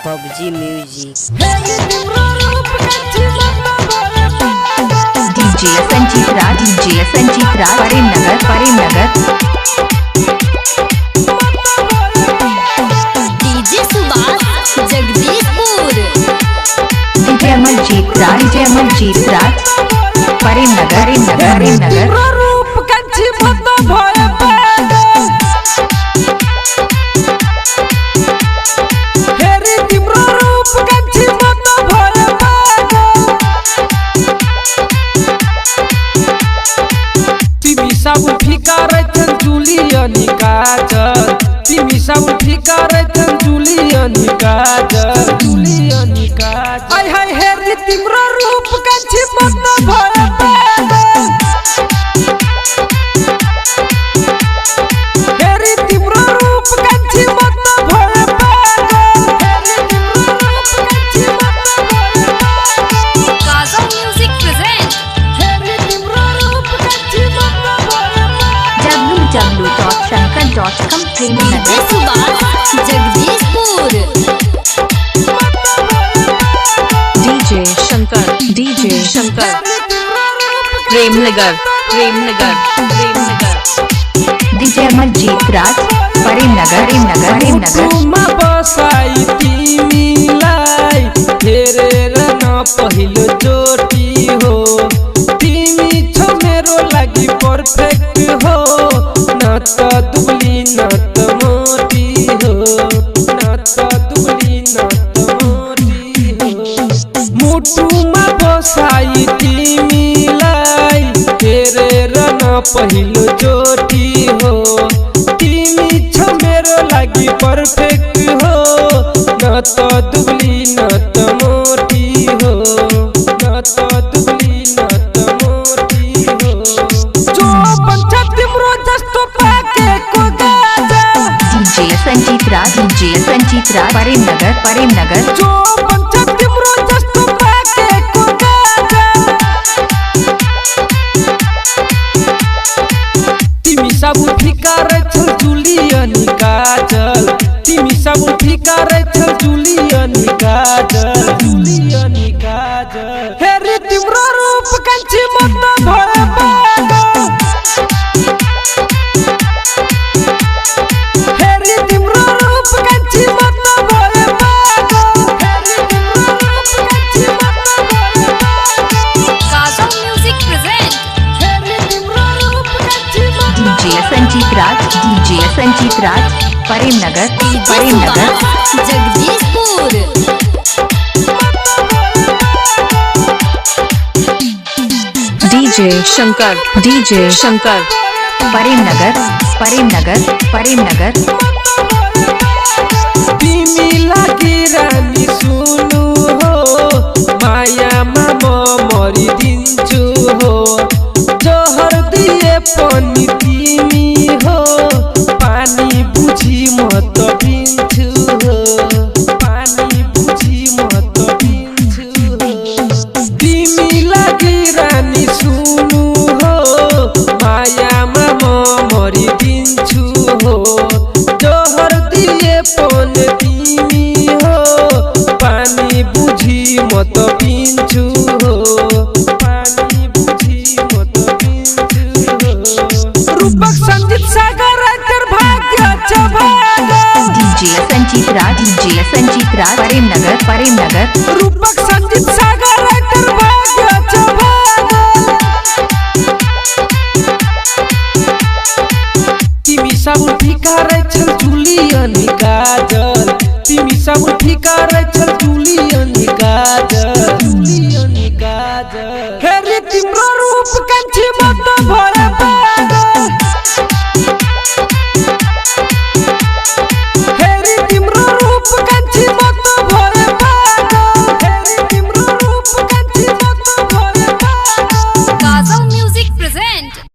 PUBG Music. DJ Sanchit Raj Parimnagar DJ Subhash Jagdishpur DJ Amarjeet Raj Parimnagar सब फीका रहतन जुलियनी काजल तिमी सब फीका रहतन जुलियनी काजल आय हाय हेरी तिम्रो रूप कंछि मत भए पागल हेरी तिम्रो रूप कंछि मत भए पागल हेरी तिम्रो रूप कंछि मत भए पागल Kaza Music presents हेरी तिम्रो रूप कंछि मत www.shankar.com DJ Subhash Jagdishpur DJ Shankar Premnagar DJ Amarjeet Raj Parimnagar तुमा बसाई तिमीलाई हेरेर न पहिलो चोटी हो तिमी छ मेरो लागि पर्फेक्ट हो न त दुबली न त मोटी हो न त दुबली न त मोटी हो मुटुमा बसाई तिमीलाई हेरेर न पहिलो चोटी हो तिमी छ मेरो लागि पर्फेक्ट हो न त दुबली न त मोटी हो न त दुबली न त मोटी हो जो बन्छ तिम्रो जस्तो पाकेको गाजा DJ Sanchit Raj Parimnagar जो बन्छ तिम्रो जस्तो पाकेको गाजा तिमी सब फीका रहछौ जुलियनी काजल तिमी सब फीका रहछौ जुलियनी काजल हेरी तिम्रो रूप कंछि मत भए पागल हेरी तिम्रो रूप कंछि मत भए पागल हेरी तिम्रो रूप कंछि मत भए पागल Kaza Music presents हेरी तिम्रो रूप कंछि मत DJ Sanchit Raj Parimnagar DJ Subhash Jagdishpur DJ Shankar Parimnagar तिमी लागि रानी सुनु हो मायामा म मरिदिन्छु हो जहर दिए पनि तिमी हो पानी बुझी म त पिन्छु हो पानी बुझी म त पिन्छु हो तिमी लागि रानी सुनु हो मायामा म मरिदिन्छु हो जहर दिए पनि तिमी हो पानी बुझी म त पिन्छु हो पानी बुझी म त पिन्छु हो रूपक संगीत सागर राइटर भाग्य छ भागा DJ Sanchit Raj Parimnagar रूपक संगीत सागर राइटर भाग्य छ भागा तिमी सब फीका रहछौ जुलियनी काजल तिमी सब फीका रहछौ